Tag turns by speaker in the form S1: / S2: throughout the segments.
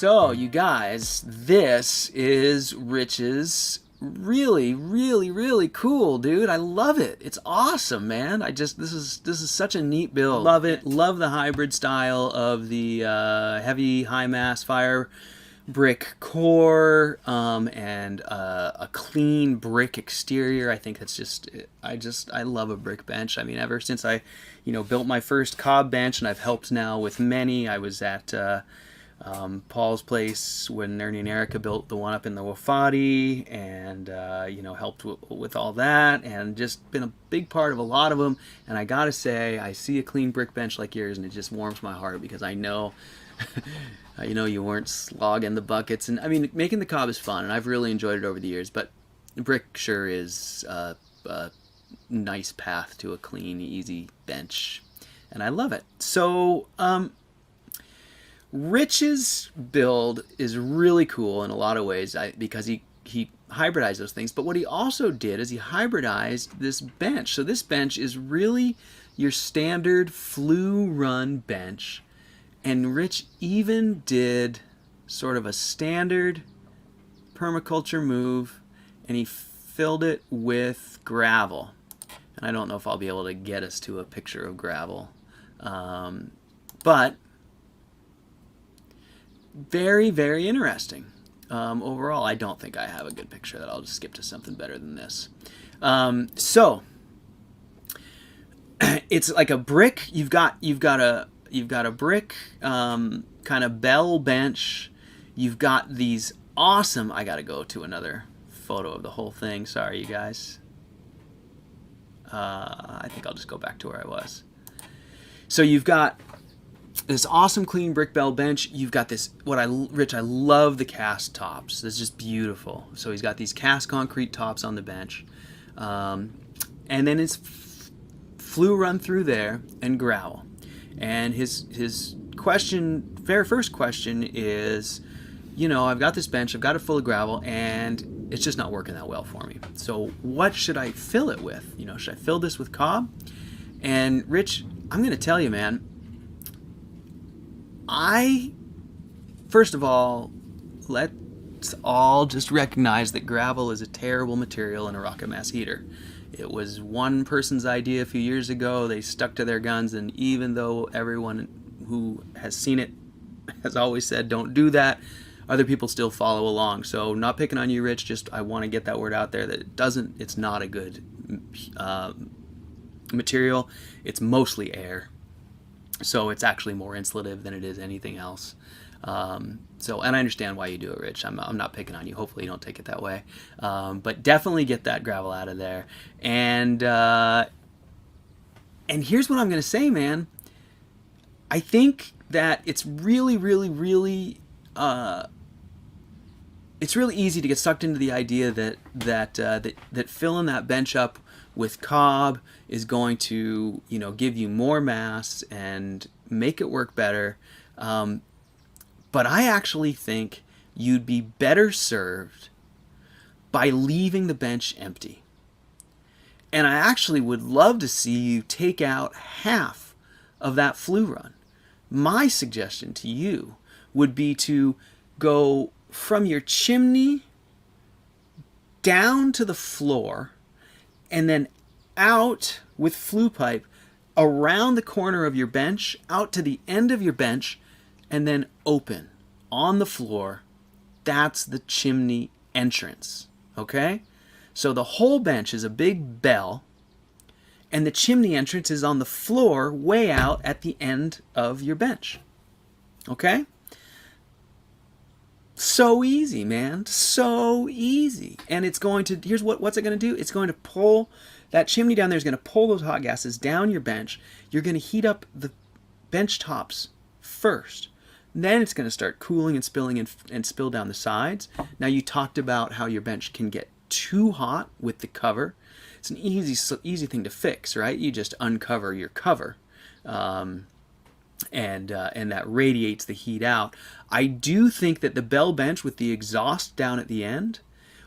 S1: So, you guys, this is Rich's really, really, really cool, dude. I love it. It's awesome, man. This is such a neat build. Love it. Love the hybrid style of the heavy high mass fire brick core and a clean brick exterior. I think that's I love a brick bench. I mean, ever since I built my first cob bench, and I've helped now with many. I was at Paul's place when Ernie and Erica built the one up in the Wafati, and helped with all that, and just been a big part of a lot of them. And I gotta say, I see a clean brick bench like yours, and it just warms my heart, because I know you weren't slogging the buckets. And I mean, making the cob is fun, and I've really enjoyed it over the years, but brick sure is a nice path to a clean, easy bench, and I love it. So Rich's build is really cool in a lot of ways, because he hybridized those things. But what he also did is he hybridized this bench. So this bench is really your standard flue run bench. And Rich even did sort of a standard permaculture move, and he filled it with gravel. And I don't know if I'll be able to get us to a picture of gravel. But very, very interesting. Overall, I don't think I have a good picture. That I'll just skip to something better than this. So it's like a brick. You've got a brick kind of bell bench. You've got these awesome. I gotta go to another photo of the whole thing. Sorry, you guys. I think I'll just go back to where I was. So you've got this awesome clean brick bell bench. You've got this, Rich, I love the cast tops. It's just beautiful. So he's got these cast concrete tops on the bench. And then it's flue run through there and gravel. And his question, very first question is, I've got this bench, I've got it full of gravel, and it's just not working that well for me. So what should I fill it with? Should I fill this with cob? And Rich, I'm going to tell you, man, first of all, let's all just recognize that gravel is a terrible material in a rocket mass heater. It was one person's idea a few years ago. They stuck to their guns, and even though everyone who has seen it has always said don't do that, other people still follow along. So not picking on you, Rich, just I want to get that word out there that it's not a good material. It's mostly air. So it's actually more insulative than it is anything else. And I understand why you do it, Rich. I'm not picking on you. Hopefully you don't take it that way. But definitely get that gravel out of there. And here's what I'm going to say, man. I think that it's really, really, really, it's really easy to get sucked into the idea that filling that bench up with cob is going to, give you more mass and make it work better. But I actually think you'd be better served by leaving the bench empty. And I actually would love to see you take out half of that flue run. My suggestion to you would be to go from your chimney down to the floor, and then out with flue pipe around the corner of your bench, out to the end of your bench, and then open on the floor. That's the chimney entrance, okay? So the whole bench is a big bell, and the chimney entrance is on the floor way out at the end of your bench, okay? So easy, man. So easy. And it's going to, what's it going to do? It's going to pull, that chimney down there is going to pull those hot gases down your bench. You're going to heat up the bench tops first. Then it's going to start cooling and spilling and spill down the sides. Now, you talked about how your bench can get too hot with the cover. It's an easy thing to fix, right? You just uncover your cover. And that radiates the heat out. I do think that the bell bench with the exhaust down at the end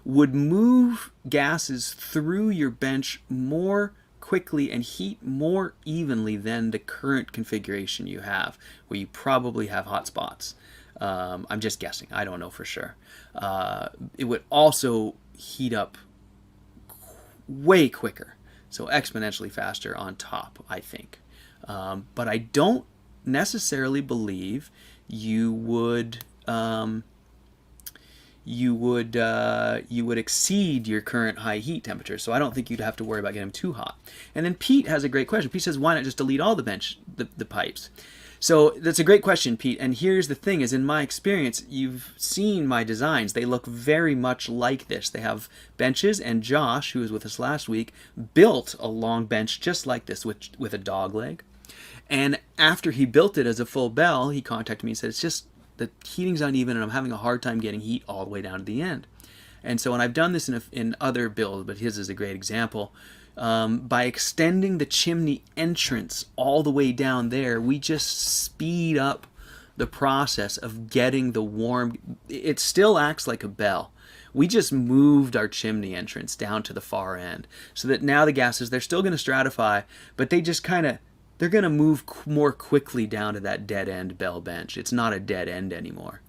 S1: would move gases through your bench more quickly and heat more evenly than the current configuration you have, where you probably have hot spots. I'm just guessing. I don't know for sure. It would also heat up way quicker, so exponentially faster on top, I think. But I don't necessarily believe you would exceed your current high heat temperature. So I don't think you'd have to worry about getting them too hot. And then Pete has a great question. Pete says, why not just delete all the pipes? So that's a great question, Pete. And here's the thing: is in my experience, you've seen my designs. They look very much like this. They have benches, and Josh, who was with us last week, built a long bench just like this with a dog leg. And after he built it as a full bell, he contacted me and said, it's just the heating's uneven and I'm having a hard time getting heat all the way down to the end. And so, and I've done this in other builds, but his is a great example. By extending the chimney entrance all the way down there, we just speed up the process of getting the warm. It still acts like a bell. We just moved our chimney entrance down to the far end so that now the gases, they're still going to stratify, but they just they're going to move more quickly down to that dead end bell bench. It's not a dead end anymore.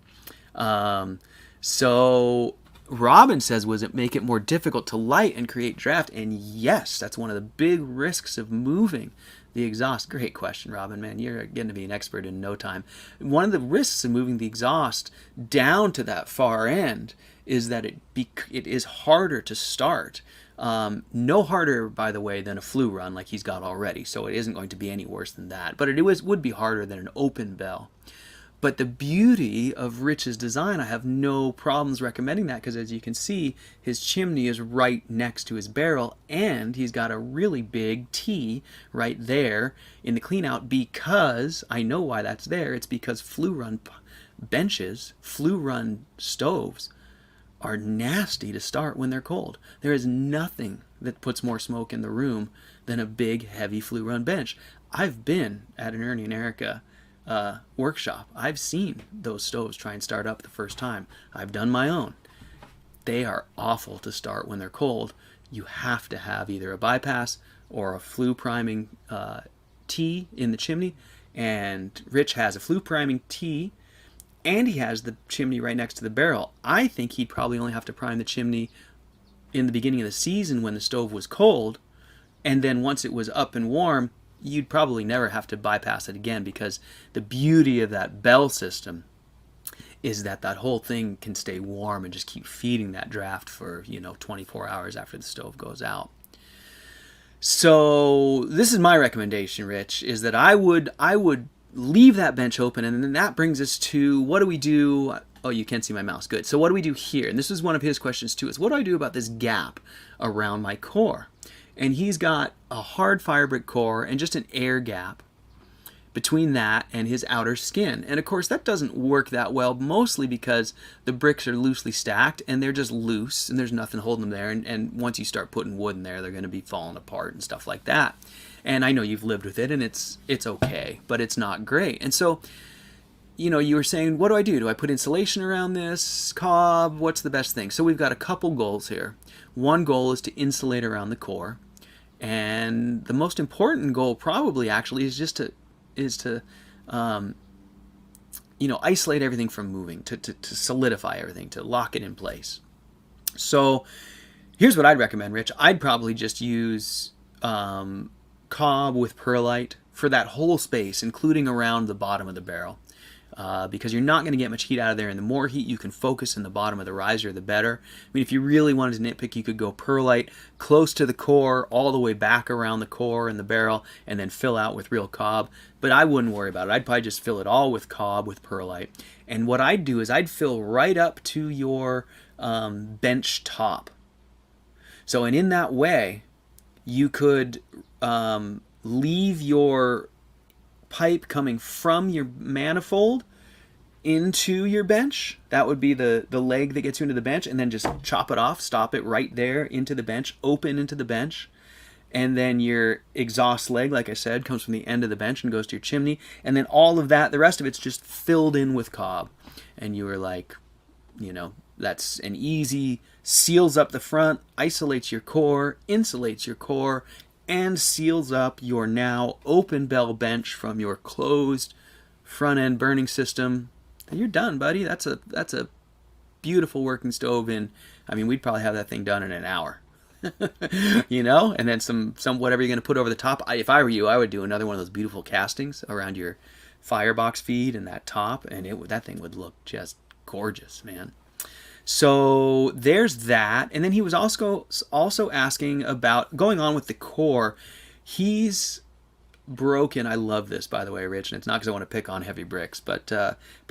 S1: So Robin says, was it make it more difficult to light and create draft? And yes, that's one of the big risks of moving the exhaust. Great question, Robin, man. You're getting to be an expert in no time. One of the risks of moving the exhaust down to that far end is that it is harder to start. No harder, by the way, than a flue run like he's got already, so it isn't going to be any worse than that. But it would be harder than an open bell. But the beauty of Rich's design, I have no problems recommending that, because as you can see, his chimney is right next to his barrel, and he's got a really big T right there in the cleanout, because I know why that's there. It's because flue run benches, flue run stoves, are nasty to start when they're cold. There is nothing that puts more smoke in the room than a big, heavy flue run bench. I've been at an Ernie and Erica workshop. I've seen those stoves try and start up the first time. I've done my own. They are awful to start when they're cold. You have to have either a bypass or a flue priming T in the chimney. And Rich has a flue priming T, and he has the chimney right next to the barrel. I think he'd probably only have to prime the chimney in the beginning of the season when the stove was cold, and then once it was up and warm, you'd probably never have to bypass it again, because the beauty of that bell system is that whole thing can stay warm and just keep feeding that draft for 24 hours after the stove goes out. So this is my recommendation, Rich, is that I would leave that bench open, and then that brings us to, what do we do? Oh, you can't see my mouse. Good. So what do we do here? And this is one of his questions too, is what do I do about this gap around my core? And he's got a hard fire brick core and just an air gap between that and his outer skin. And of course that doesn't work that well, mostly because the bricks are loosely stacked and they're just loose and there's nothing holding them there. And once you start putting wood in there, they're going to be falling apart and stuff like that. And I know you've lived with it, and it's okay, but it's not great. And so, you were saying, what do I do? Do I put insulation around this cob? What's the best thing? So we've got a couple goals here. One goal is to insulate around the core. And the most important goal probably actually is just to isolate everything from moving, to solidify everything, to lock it in place. So here's what I'd recommend, Rich. I'd probably just use cob with perlite for that whole space, including around the bottom of the barrel. Because you're not going to get much heat out of there, and the more heat you can focus in the bottom of the riser, the better. I mean, if you really wanted to nitpick, you could go perlite close to the core, all the way back around the core and the barrel, and then fill out with real cob. But I wouldn't worry about it. I'd probably just fill it all with cob with perlite. And what I'd do is I'd fill right up to your bench top. So, and in that way, you could leave your pipe coming from your manifold into your bench. That would be the leg that gets you into the bench, and then just chop it off, stop it right there into the bench, open into the bench. And then your exhaust leg, like I said, comes from the end of the bench and goes to your chimney. And then all of that, the rest of it's just filled in with cob. And you were like, you know, that's an easy, seals up the front, isolates your core, insulates your core, and seals up your now open bell bench from your closed front end burning system. And you're done, buddy. That's a beautiful working stove in, I mean, we'd probably have that thing done in an hour. You know, and then some whatever you're going to put over the top. If I were you, I would do another one of those beautiful castings around your firebox feed and that top, and that thing would look just gorgeous, man. So there's that. And then he was also asking about going on with the core. He's broken. I love this, by the way, Rich, and it's not because I want to pick on heavy bricks, but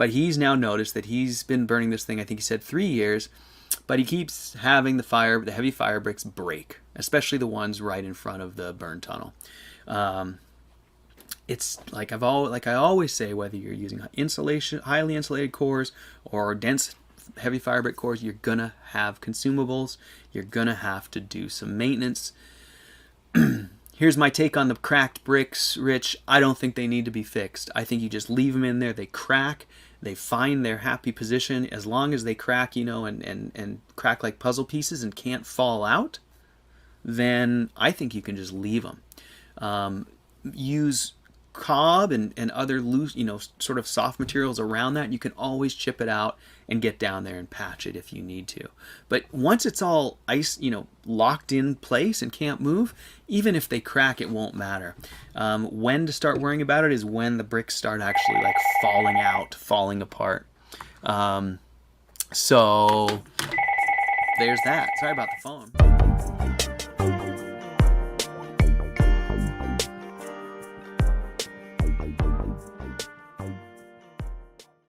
S1: he's now noticed that he's been burning this thing, I think he said 3 years, but he keeps having the heavy fire bricks break, especially the ones right in front of the burn tunnel. It's like I always say, whether you're using highly insulated cores or dense heavy fire brick cores, you're gonna have consumables. You're gonna have to do some maintenance. Here's my take on the cracked bricks, Rich. I don't think they need to be fixed. I think you just leave them in there. They crack. They find their happy position. As long as they crack, you know, and crack like puzzle pieces and can't fall out, then I think you can just leave them. Use cob and other loose, you know, sort of soft materials around that. You can always chip it out and get down there and patch it if you need to. But once it's all ice, you know, locked in place and can't move, even if they crack, it won't matter. When to start worrying about it is when the bricks start actually like falling out, falling apart. So there's that. Sorry about the phone.